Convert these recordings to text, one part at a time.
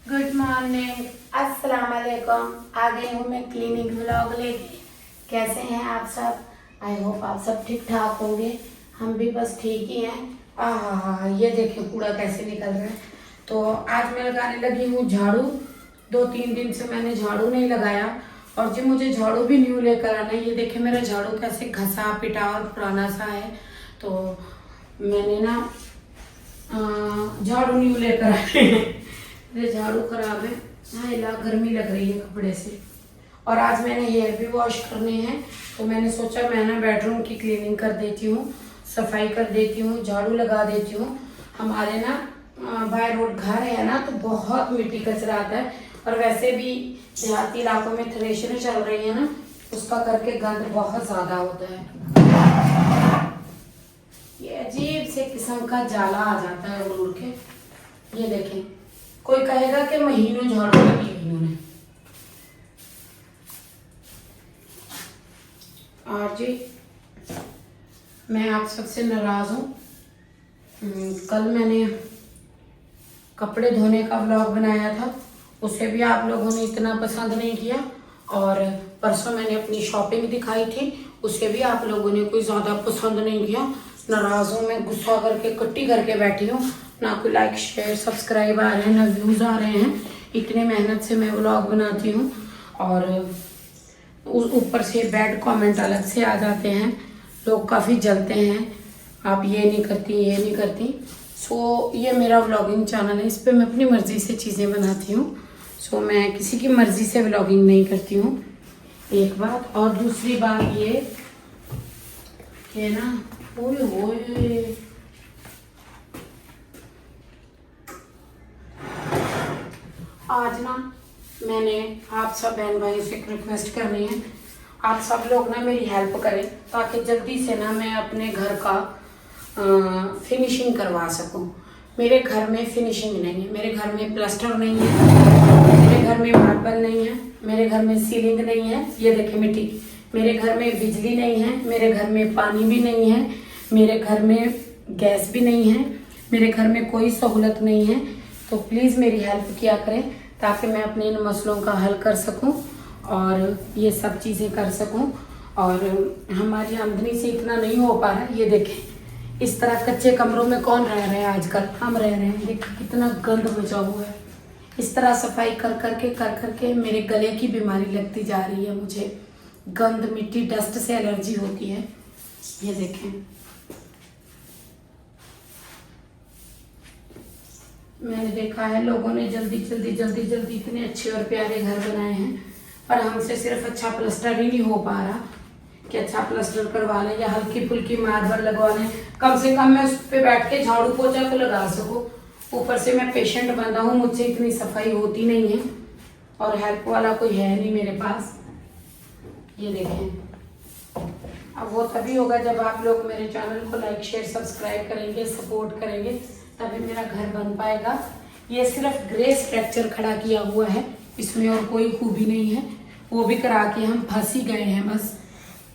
Good morning, अस्सलाम वालेकुम। आ गई हूँ मैं क्लीनिंग व्लॉग लेके। कैसे हैं आप सब? आई होप आप सब ठीक ठाक होंगे। हम भी बस ठीक ही हैं। हाँ, ये देखिए कूड़ा कैसे निकल रहा है। तो आज मैं लगाने लगी हूँ झाड़ू। 2-3 दिन से मैंने झाड़ू नहीं लगाया और जी मुझे झाड़ू भी न्यू लेकर आना है। ये देखिए मेरा झाड़ू कैसे घसा पिटा और पुराना सा है। तो मैंने ना झाड़ू न्यू लेकर आए हैं। मेरे झाड़ू खराब है। हाँ, इला गर्मी लग रही है कपड़े से। और आज मैंने हेयर भी वॉश करने हैं, तो मैंने सोचा मैं ना बेडरूम की क्लीनिंग कर देती हूँ, सफाई कर देती हूँ, झाड़ू लगा देती हूँ। हमारे ना बाय रोड घर है ना, तो बहुत मिट्टी कचरा आता है। और वैसे भी देहाती इलाकों में थ्रेशरें चल रही है ना, उसका करके गंद बहुत ज्यादा होता है। ये अजीब से किस्म का जाला आ जाता है उड़ उड़ के। ये देखें, कोई कहेगा कि महीनों झाड़ू लगी है इन्होंने। और जी मैं आप सबसे नाराज हूँ। कल मैंने कपड़े धोने का व्लॉग बनाया था, उसे भी आप लोगों ने इतना पसंद नहीं किया। और परसों मैंने अपनी शॉपिंग दिखाई थी, उसे भी आप लोगों ने कोई ज़्यादा पसंद नहीं किया। नाराज़ हूँ मैं, गुस्सा करके कट्टी करके बैठी हूँ। ना कोई लाइक शेयर सब्सक्राइब आ रहे हैं, ना व्यूज़ आ रहे हैं। इतने मेहनत से मैं व्लॉग बनाती हूँ और ऊपर से बैड कमेंट अलग से आ जाते हैं। लोग काफ़ी जलते हैं, आप ये नहीं करती, ये नहीं करती। सो ये मेरा व्लॉगिंग चैनल है, इस पर मैं अपनी मर्ज़ी से चीज़ें बनाती हूँ। सो मैं किसी की मर्ज़ी से व्लॉगिंग नहीं करती हूँ, एक बात। और दूसरी बात ये कि ना, ओए होए, आज ना मैंने आप सब बहन भाइयों से एक रिक्वेस्ट करनी है। आप सब लोग ना मेरी हेल्प करें, ताकि जल्दी से ना मैं अपने घर का फिनिशिंग करवा सकूं। मेरे घर में फिनिशिंग नहीं है, मेरे घर में प्लास्टर नहीं है, मेरे घर में मार्बल नहीं है, मेरे घर में सीलिंग नहीं है। ये देखिए मिट्टी। मेरे घर में बिजली नहीं है, मेरे घर में पानी भी नहीं है, मेरे घर में गैस भी नहीं है, मेरे घर में कोई सहूलत नहीं है। तो प्लीज़ मेरी हेल्प किया करें, ताकि मैं अपने इन मसलों का हल कर सकूं और ये सब चीज़ें कर सकूं। और हमारी आमदनी से इतना नहीं हो पा रहा है। ये देखें, इस तरह कच्चे कमरों में कौन रह रहे हैं आजकल? हम रह रहे हैं। देखिए कितना गंद मचा हुआ है। इस तरह सफाई कर करके मेरे गले की बीमारी लगती जा रही है। मुझे गंद, मिट्टी, डस्ट से एलर्जी होती है। ये देखें, मैंने देखा है लोगों ने जल्दी इतने अच्छे और प्यारे घर बनाए हैं, पर हमसे सिर्फ अच्छा प्लास्टर ही नहीं हो पा रहा कि अच्छा प्लास्टर करवा लें या हल्की फुल्की मार्बल लगवा लें। कम से कम मैं उस पर बैठ के झाड़ू पोछा तो लगा सकूं। ऊपर से मैं पेशेंट बंदा हूँ, मुझसे इतनी सफाई होती नहीं है और हेल्प वाला कोई है नहीं मेरे पास। ये देखें, अब वो तभी होगा जब आप लोग मेरे चैनल को लाइक शेयर सब्सक्राइब करेंगे, सपोर्ट करेंगे, तभी मेरा घर बन पाएगा। ये सिर्फ ग्रे स्ट्रक्चर खड़ा किया हुआ है, इसमें और कोई खूबी नहीं है। वो भी करा के हम फंस ही गए हैं, बस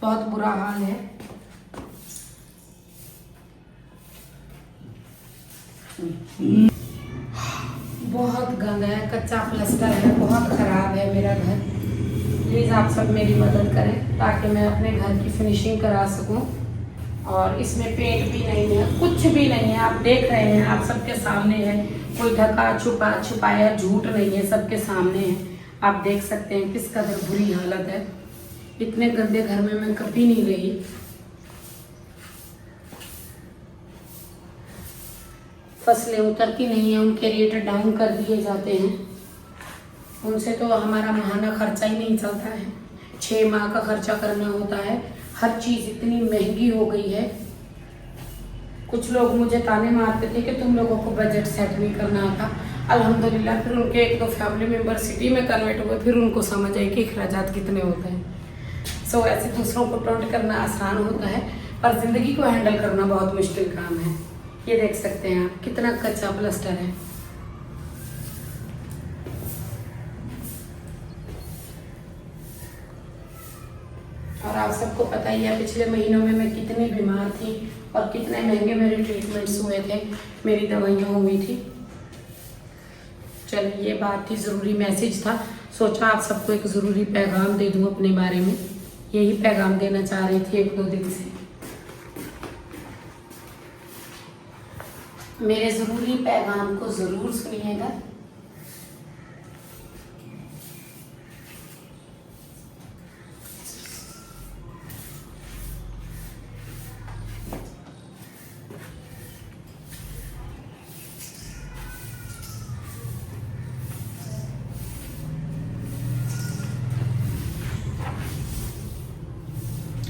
बहुत बुरा हाल है। बहुत गंद है, कच्चा प्लास्टर है, बहुत खराब है मेरा घर। प्लीज़ आप सब मेरी मदद करें ताकि मैं अपने घर की फिनिशिंग करा सकूं। और इसमें पेंट भी नहीं है, कुछ भी नहीं है। आप देख रहे हैं, आप सबके सामने है। कोई ढका छुपाया झूठ नहीं है, सबके सामने है। आप देख सकते हैं किस कदर बुरी हालत है। इतने गंदे घर में मैं कभी नहीं रही। फसलें उतरती नहीं है, उनके रेट डाउन कर दिए जाते हैं। उनसे तो हमारा माहाना खर्चा ही नहीं चलता है, 6 माह का खर्चा करना होता है। हर चीज़ इतनी महंगी हो गई है। कुछ लोग मुझे ताने मारते थे कि तुम लोगों को बजट सेट नहीं करना आता। अल्हम्दुलिल्लाह फिर उनके 1-2 फैमिली मेम्बर सिटी में कन्वर्ट हुए, फिर उनको समझ आई कि अखराजात कितने होते हैं। सो ऐसे दूसरों को टोंट करना आसान होता है, पर ज़िंदगी को हैंडल करना बहुत मुश्किल काम है। ये देख सकते हैं आप कितना कच्चा प्लास्टर है। और आप सबको पता ही है पिछले महीनों में मैं कितनी बीमार थी और कितने महंगे मेरे ट्रीटमेंट्स हुए थे, मेरी दवाइयाँ हुई थी। चलिए, ये बात थी, ज़रूरी मैसेज था, सोचा आप सबको एक ज़रूरी पैगाम दे दूं अपने बारे में। यही पैगाम देना चाह रही थी 1-2 दिन से। मेरे ज़रूरी पैगाम को ज़रूर सुनिएगा।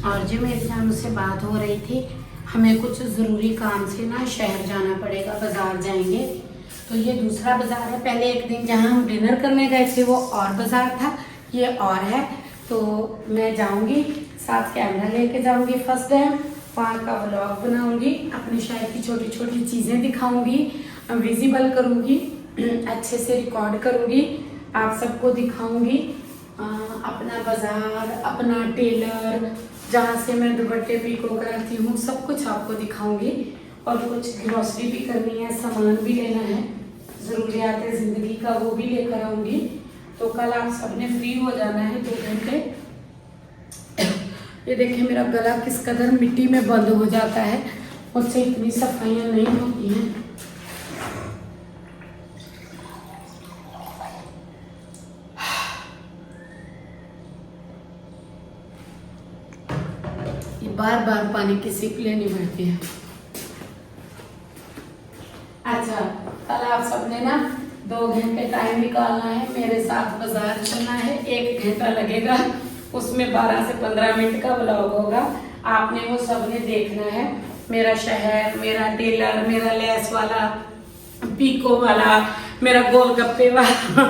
और जो मेरी जानू से बात हो रही थी, हमें कुछ ज़रूरी काम से ना शहर जाना पड़ेगा, बाज़ार जाएंगे। तो ये दूसरा बाज़ार है। पहले एक दिन जहाँ हम डिनर करने गए थे वो और बाज़ार था, ये और है। तो मैं जाऊँगी, साथ कैमरा लेके जाऊँगी फर्स्ट टाइम, वहाँ का व्लॉग बनाऊँगी, अपने शहर की छोटी छोटी चीज़ें दिखाऊँगी, विजिबल करूँगी, अच्छे से रिकॉर्ड करूँगी, आप सबको दिखाऊँगी अपना बाज़ार, अपना टेलर, जहाँ से मैं दुपट्टे पीको करती हूँ, सब कुछ आपको दिखाऊंगी। और कुछ ग्रॉसरी भी करनी है, सामान भी लेना है, ज़रूरियात ज़िंदगी का, वो भी लेकर आऊँगी। तो कल आप सबने फ्री हो जाना है 2 घंटे। ये देखिए मेरा गला किस कदर मिट्टी में बंद हो जाता है, मुझसे इतनी सफाइयाँ नहीं होती हैं। बार बार पानी की सिप लेनी पड़ती है। अच्छा, कल आप सबने ना 2 घंटे टाइम निकालना है, मेरे साथ बाजार चलना है। 1 घंटा लगेगा, उसमें 12 से 15 मिनट का व्लॉग होगा। आपने वो सबने देखना है, मेरा शहर, मेरा टेलर, मेरा लेस वाला, पीको वाला, मेरा गोलगप्पे वाला,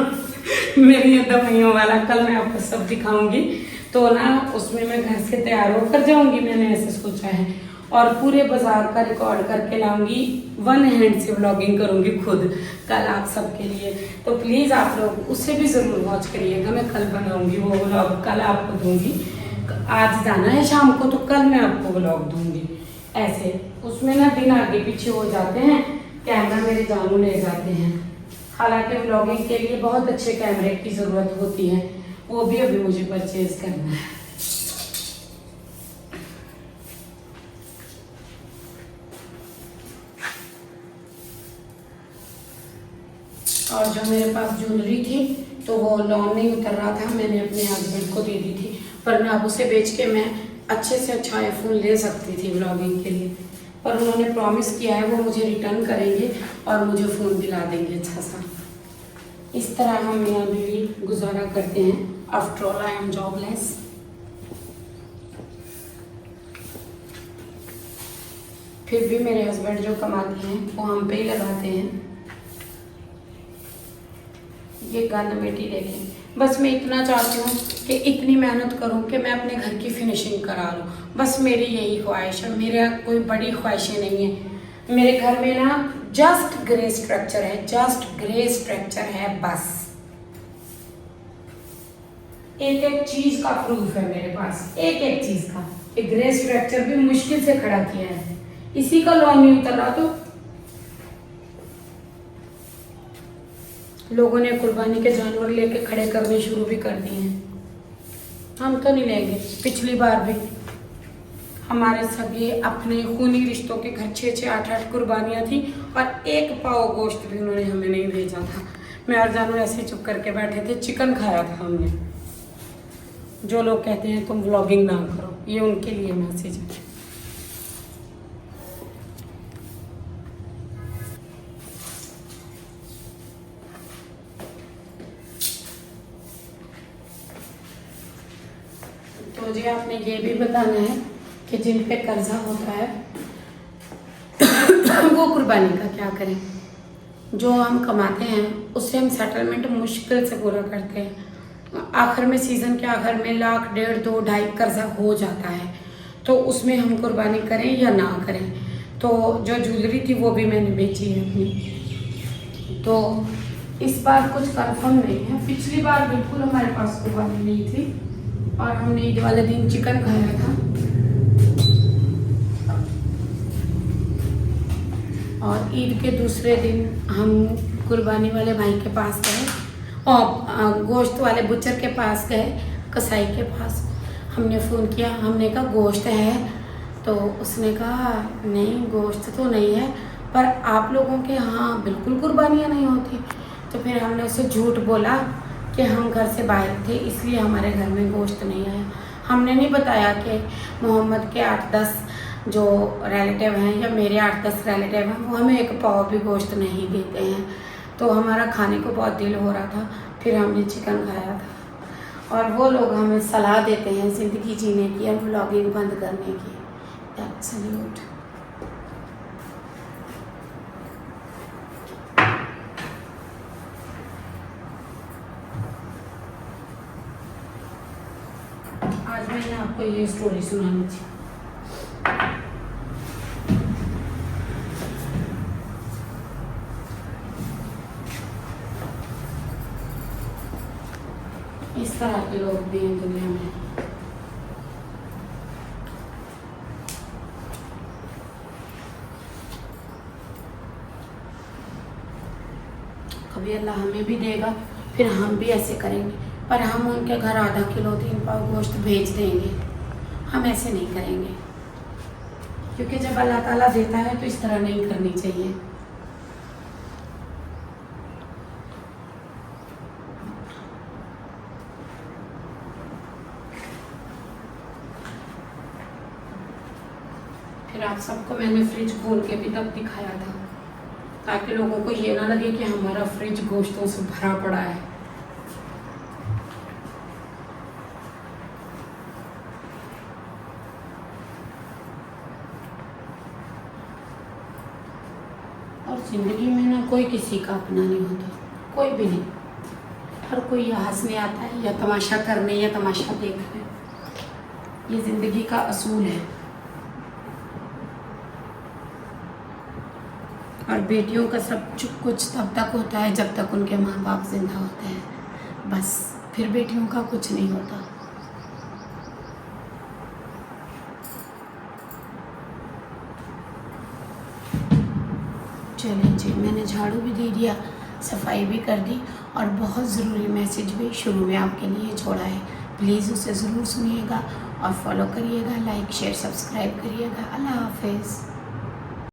मेरी दवाइयों वाला, कल मैं आपको सब दिखाऊंगी। तो ना उसमें मैं घर से तैयार होकर जाऊंगी, मैंने ऐसे सोचा है, और पूरे बाजार का रिकॉर्ड करके लाऊंगी, 1 हैंड से व्लॉगिंग करूंगी खुद कल आप सबके लिए। तो प्लीज़ आप लोग उसे भी ज़रूर वॉच करिएगा। मैं कल बनाऊंगी वो व्लॉग, कल आपको दूंगी। आज जाना है शाम को, तो कल मैं आपको व्लॉग दूंगी। ऐसे उसमें ना दिन आगे पीछे हो जाते हैं, कैमरा मेरे जानू ले जाते हैं। हालांकि व्लॉगिंग के लिए बहुत अच्छे कैमरे की ज़रूरत होती है, वो भी अभी मुझे परचेज करना है। और जो मेरे पास ज्वेलरी थी तो वो लॉन नहीं उतर रहा था, मैंने अपने हस्बैंड को दे दी थी, वरना अब उसे बेच के मैं अच्छे से अच्छा आईफोन ले सकती थी व्लॉगिंग के लिए। पर उन्होंने प्रॉमिस किया है वो मुझे रिटर्न करेंगे और मुझे फ़ोन दिला देंगे अच्छा सा। इस तरह हम यहाँ भी गुजारा करते हैं। After all I am jobless. फिर भी मेरे हस्बैंड जो कमाते हैं वो हम पे ही लगाते हैं। ये गंद बेटी देखें, बस मैं इतना चाहती हूँ कि इतनी मेहनत करूँ कि मैं अपने घर की फिनिशिंग करा लूँ, बस मेरी यही ख्वाहिश है। मेरा कोई बड़ी ख्वाहिशें नहीं है। मेरे घर में ना जस्ट ग्रे स्ट्रक्चर है, जस्ट ग्रे स्ट्रक्चर है बस। एक एक चीज का प्रूफ है मेरे पास, एक एक चीज का। एक ग्रे स्ट्रक्चर भी मुश्किल से खड़ा किया है, इसी का लॉन नहीं उतर रहा। तो लोगों ने कुर्बानी के जानवर लेके खड़े करने शुरू भी कर दिए हैं। हम तो नहीं लेंगे। पिछली बार भी हमारे सभी अपने खूनी रिश्तों के घर 6-6, 8-8 कुर्बानियाँ थी और 1 पाव गोश्त भी उन्होंने हमें नहीं भेजा था। मैं और जानू ऐसे चुप करके बैठे थे, चिकन खाया था हमने। जो लोग कहते हैं तुम व्लॉगिंग ना करो, ये उनके लिए मैसेज है। तो मुझे आपने ये भी बताना है कि जिन पे कर्जा होता है वो कुर्बानी का क्या करें। जो हम कमाते हैं उससे हम सेटलमेंट मुश्किल से पूरा करते हैं। आखिर में सीज़न के आखिर में 1,00,000, 1.5, 2, 2.5 कर्जा हो जाता है, तो उसमें हम कुर्बानी करें या ना करें। तो जो ज्वेलरी थी वो भी मैंने बेची है अपनी। तो इस बार कुछ कंफर्म नहीं है। पिछली बार बिल्कुल हमारे पास कुर्बानी नहीं थी और हमने ईद वाले दिन चिकन खाया था और ईद के दूसरे दिन हम कुर्बानी वाले भाई के पास गए और गोश्त वाले बुचर के पास गए, कसाई के पास। हमने फ़ोन किया, हमने कहा गोश्त है, तो उसने कहा नहीं गोश्त तो नहीं है, पर आप लोगों के यहाँ बिल्कुल कुर्बानियाँ नहीं होती। तो फिर हमने उसे झूठ बोला कि हम घर से बाहर थे इसलिए हमारे घर में गोश्त नहीं आया। हमने नहीं बताया कि मोहम्मद के 8-10 जो रिलेटिव हैं या मेरे 8-10 रिलेटिव हैं वो हमें एक पाव भी गोश्त नहीं देते हैं। तो हमारा खाने को बहुत दिल हो रहा था, फिर हमने चिकन खाया था। और वो लोग हमें सलाह देते हैं ज़िंदगी जीने की और व्लॉगिंग बंद करने की। सैल्यूट। आज मैंने आपको ये स्टोरी सुनानी थी। इस तरह के लोग भी हैं दुनिया में। कभी अल्लाह हमें भी देगा, फिर हम भी ऐसे करेंगे, पर हम उनके घर आधा किलो 3 पाव गोश्त भेज देंगे। हम ऐसे नहीं करेंगे, क्योंकि जब अल्लाह ताला देता है तो इस तरह नहीं करनी चाहिए। फिर आप सबको मैंने फ्रिज खोल के भी तब दिखाया था, ताकि लोगों को ये ना लगे कि हमारा फ्रिज गोश्तों से भरा पड़ा है। और ज़िंदगी में ना कोई किसी का अपना नहीं होता, कोई भी नहीं। हर कोई या हंसने आता है या तमाशा करने या तमाशा देखने। ये ज़िंदगी का असूल है। और बेटियों का सब कुछ तब तक होता है जब तक उनके माँ बाप जिंदा होते हैं, बस फिर बेटियों का कुछ नहीं होता। चलिए जी, मैंने झाड़ू भी दे दिया, सफाई भी कर दी और बहुत ज़रूरी मैसेज भी शुरू में आपके लिए छोड़ा है। प्लीज़ उसे ज़रूर सुनिएगा और फॉलो करिएगा, लाइक शेयर सब्सक्राइब करिएगा। अल्लाह हाफिज़।